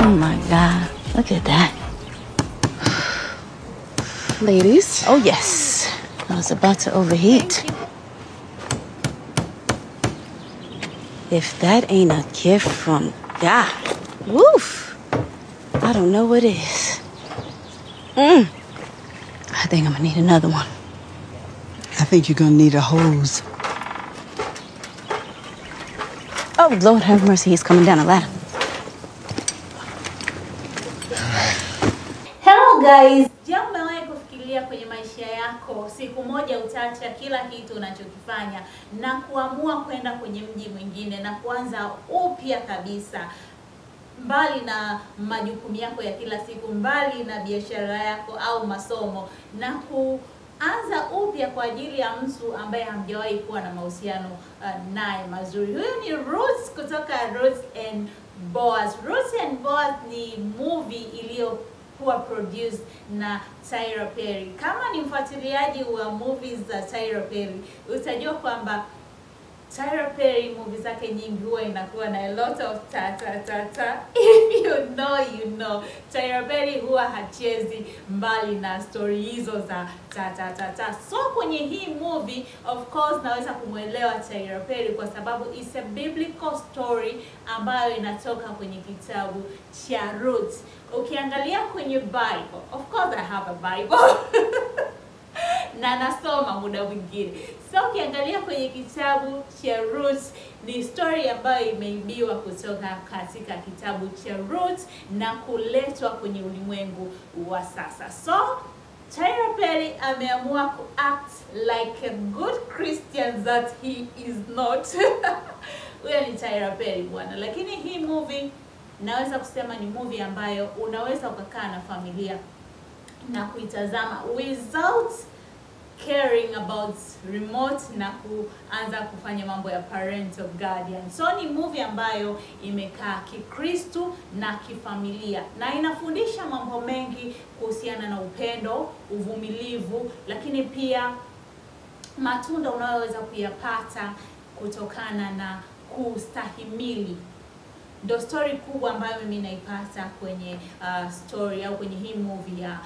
Oh my God, look at that. Ladies? Oh yes, I was about to overheat. If that ain't a gift from God, woof, I don't know what is. I think I'm gonna need another one. I think you're gonna need a hose. Oh, Lord have mercy, he's coming down a ladder. Hello guys, je, umewahi kufikiria kwenye maisha yako siku moja utaacha kila kitu unachokifanya na kuamua kwenda kwenye mji mwingine na kuanza upya kabisa, mbali na majukumu yako ya kila siku, mbali na biashara yako au masomo, na kuanza upya kwa ajili ya mtu ambaye hamjawahi kuwa na mahusiano naye mazuri? Huyu ni Roots kutoka Roots and Boaz. Roots and Boaz ni movie iliyokuwa produced na Tyler Perry. Kama ni mfuatiliaji wa movies za Tyler Perry, utajua kwamba Tyler Perry movie zake nyingi huwa inakuwa na a lot of ta. If you know, you know. Tyler Perry huwa hachezi mbali na story hizo za ta. So kwenye hii movie, of course, naweza kumuelewa Tyler Perry kwa sababu it's a biblical story ambayo inatoka kwenye kitabu cha Roots. Ukiangalia kwenye Bible, of course I have a Bible. Na nasoma muda mwingine. So ukiangalia kwenye kitabu cha Roots, ni story ambayo imeibiwa kutoka katika kitabu cha Roots na kuletwa kwenye ulimwengu wa sasa. So Tyler Perry ameamua act like a good Christian that he is not. Huyo ni Tyler Perry bwana. Lakini hii movie naweza kusema ni movie ambayo unaweza ukakaa na familia na kuitazama without caring about remote na kuanza kufanya mambo ya parental guardian. So ni movie ambayo imekaa kikristo na kifamilia na inafundisha mambo mengi kuhusiana na upendo, uvumilivu, lakini pia matunda unayoweza kuyapata kutokana na kustahimili. Ndo story kubwa ambayo mimi naipata kwenye story au kwenye hii movie ya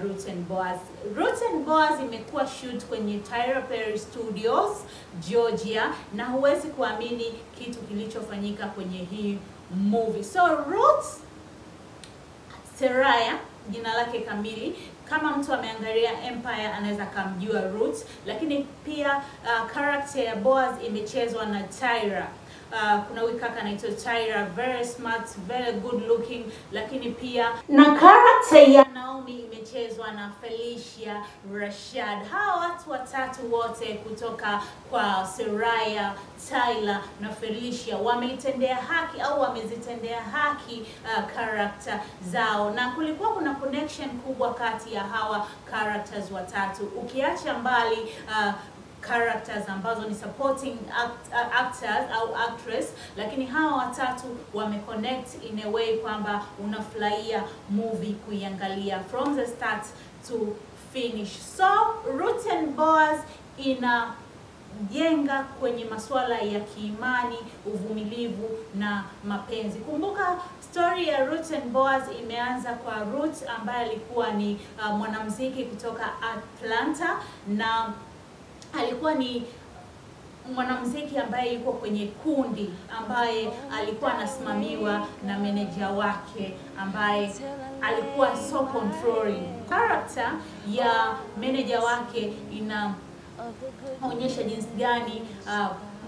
Roots and Boaz. Roots and Boaz imekuwa shoot kwenye Tyler Perry Studios, Georgia, na huwezi kuamini kitu kilichofanyika kwenye hii movie. So Roots, Seraya, jina lake kamili, kama mtu ameangalia Empire anaweza kumjua Roots, lakini pia character ya Boaz imechezwa na Tyra. Kuna huyu kaka anaitwa Tyra, very smart, very good looking, lakini pia na character ya Naomi imechezwa na Felicia Rashad. Hawa watu watatu wote kutoka kwa Seraya, Tyler na Felicia wameitendea haki au wamezitendea haki character zao, na kulikuwa kuna connection kubwa kati ya hawa characters watatu. Ukiacha mbali characters ambazo ni supporting actors au actress, lakini hawa watatu wameconnect in a way kwamba unafurahia movie kuiangalia from the start to finish. So Roots and Boaz inajenga kwenye masuala ya kiimani, uvumilivu na mapenzi. Kumbuka story ya Roots and Boaz imeanza kwa Roots ambaye alikuwa ni mwanamuziki kutoka Atlanta, na alikuwa ni mwanamuziki ambaye yuko kwenye kundi ambaye alikuwa anasimamiwa na manager wake ambaye alikuwa so controlling. Character ya manager wake inaonyesha jinsi gani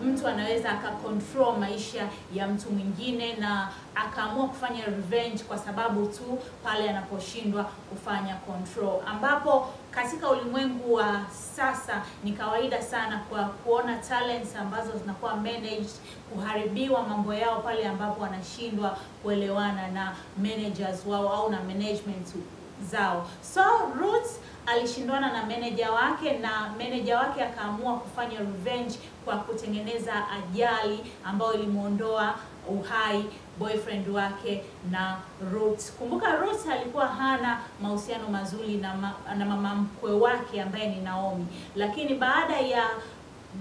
mtu anaweza akacontrol maisha ya mtu mwingine na akaamua kufanya revenge kwa sababu tu pale anaposhindwa kufanya control, ambapo katika ulimwengu wa sasa ni kawaida sana kwa kuona talents ambazo zinakuwa managed kuharibiwa mambo yao pale ambapo wanashindwa kuelewana na managers wao au na management zao. So Roots alishindwana na manager wake na manager wake akaamua kufanya revenge kwa kutengeneza ajali ambayo ilimuondoa uhai boyfriend wake na Roots. Kumbuka Roots alikuwa hana mahusiano mazuri na mama mkwe wake ambaye ni Naomi, lakini baada ya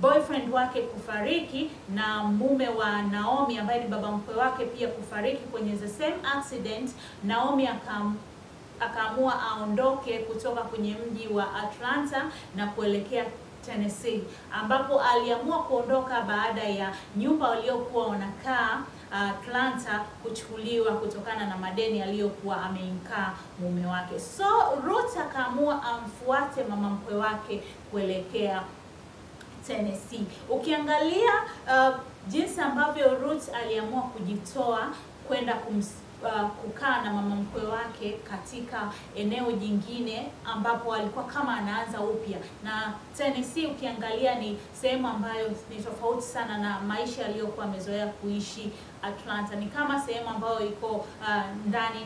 boyfriend wake kufariki na mume wa Naomi ambaye ni baba mkwe wake pia kufariki kwenye the same accident, Naomi akaamua aondoke kutoka kwenye mji wa Atlanta na kuelekea Tennessee, ambapo aliamua kuondoka baada ya nyumba waliokuwa wanakaa Atlanta kuchukuliwa kutokana na madeni aliyokuwa ameinkaa mume wake. So Ruth akaamua amfuate mama mkwe wake kuelekea Tennessee. Ukiangalia jinsi ambavyo Ruth aliamua kujitoa kwenda kukaa na mama mkwe wake katika eneo jingine ambapo alikuwa kama anaanza upya. Na Tennessee ukiangalia ni sehemu ambayo ni tofauti sana na maisha aliyokuwa amezoea kuishi Atlanta. Ni kama sehemu ambayo iko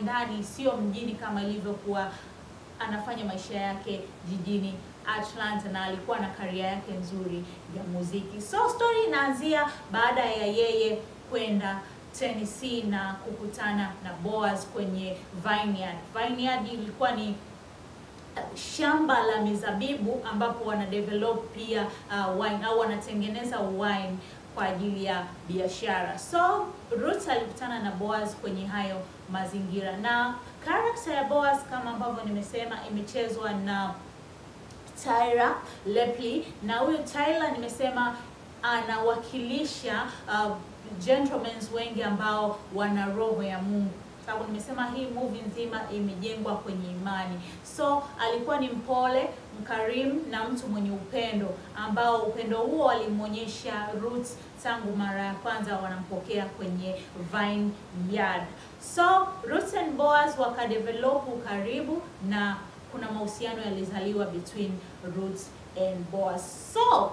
ndani, sio mjini kama ilivyokuwa anafanya maisha yake jijini Atlanta, na alikuwa na career yake nzuri ya muziki. So story inaanzia baada ya yeye kwenda Tennessee na kukutana na Boaz kwenye vineyard. Vineyard ilikuwa ni shamba la mizabibu ambapo wana develop pia wine au wanatengeneza wine kwa ajili ya biashara. So Ruth alikutana na Boaz kwenye hayo mazingira, na character ya Boaz kama ambavyo nimesema imechezwa na Tyler Lepley, na huyu Tyler nimesema anawakilisha gentlemen wengi ambao wana roho ya Mungu. Sababu nimesema hii movie nzima imejengwa kwenye imani. So alikuwa ni mpole, mkarimu na mtu mwenye upendo, ambao upendo huo alimuonyesha Ruth tangu mara ya kwanza wanampokea kwenye vineyard. So Ruth and Boaz wakadevelop ukaribu na kuna mahusiano yalizaliwa between Ruth and Boaz. So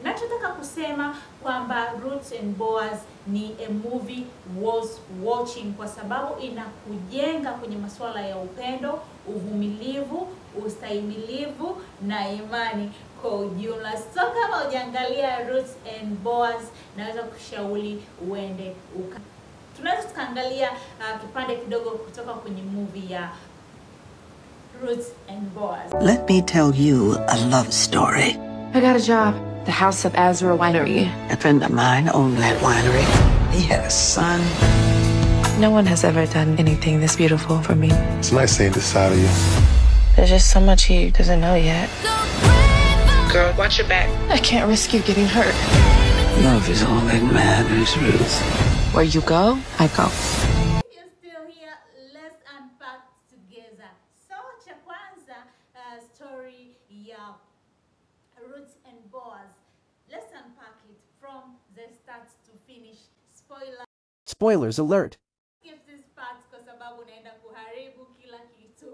nachotaka kusema kwamba Ruth and Boaz ni a movie worth watching kwa sababu inakujenga kwenye masuala ya upendo, uvumilivu, ustahimilivu na imani kwa ujumla. So kama hujaangalia Ruth and Boaz, naweza kushauri uende tunaweza tukaangalia kipande kidogo kutoka kwenye movie ya Ruth and Boaz. Let me tell you a love story. I got a job. The House of Azra Winery. A friend of mine owned that winery. He had a son. No one has ever done anything this beautiful for me. It's nice seeing this side of you. There's just so much he doesn't know yet. Girl, watch your back. I can't risk you getting hurt. Love is all that matters, Ruth. Where you go, I go. You're still here. Let's unpack together. So cha kwanza story ya Ruth and Boaz. Let's unpack it from the start to finish. Spoilers alert. Skip this part kwa sababu naenda kuharibu kila kitu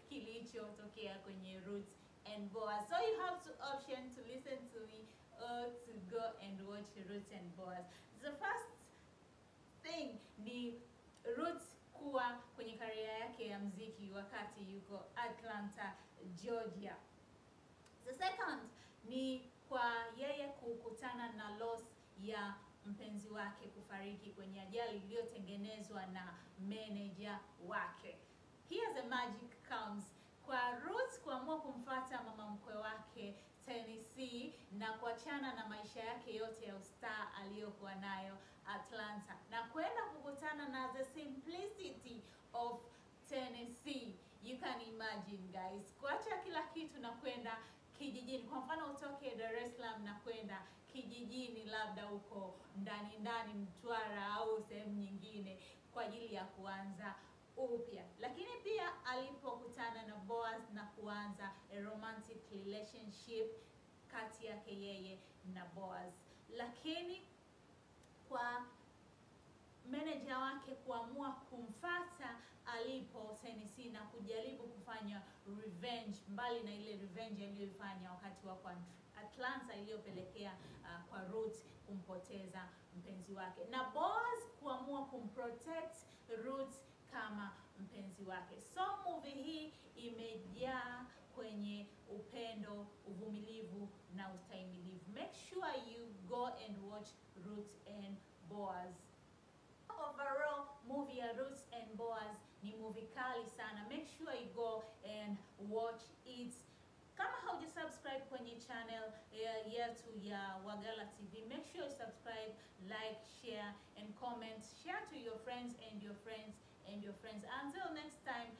kilichotokea kwenye Ruth and Boaz. So you have two options to listen to me or to go and watch Ruth and Boaz. The first thing ni Ruth kuwa kwenye career yake ya muziki wakati yuko Atlanta, Georgia. The second ni kwa yeye kukutana na loss ya mpenzi wake kufariki kwenye ajali iliyotengenezwa na manager wake. Here the magic comes. Kwa Ruth kuamua kumfuata mama mkwe wake Tennessee na kuachana na maisha yake yote ya ustaa aliyokuwa nayo Atlanta na kwenda kukutana na the simplicity of Tennessee. You can imagine guys, kuacha kila kitu na kwenda kijijini. Kwa mfano utoke Dar es Salaam na kwenda kijijini, labda huko ndani Mtwara au sehemu nyingine kwa ajili ya kuanza upya. Lakini pia alipokutana na Boaz na kuanza a romantic relationship kati yake yeye na Boaz. Lakini kwa manager wake kuamua kumfata alipo Tennessee na kujaribu kufanya revenge, mbali na ile revenge aliyofanya wakati wa Atlanta iliyopelekea kwa Ruth kumpoteza mpenzi wake, na Boaz kuamua kumprotect Ruth kama mpenzi wake. So movie hii imejaa kwenye upendo, uvumilivu na ustahimilivu. Make sure you go and watch Ruth and Boaz. Overall movie ya Ruth and Boaz ni movie kali sana. Make sure you go and watch it Kama haujasubscribe kwenye channel yetu ya Wagala TV, make sure you subscribe, like, share and comment. Share to your friends and your friends and your friends. Until next time,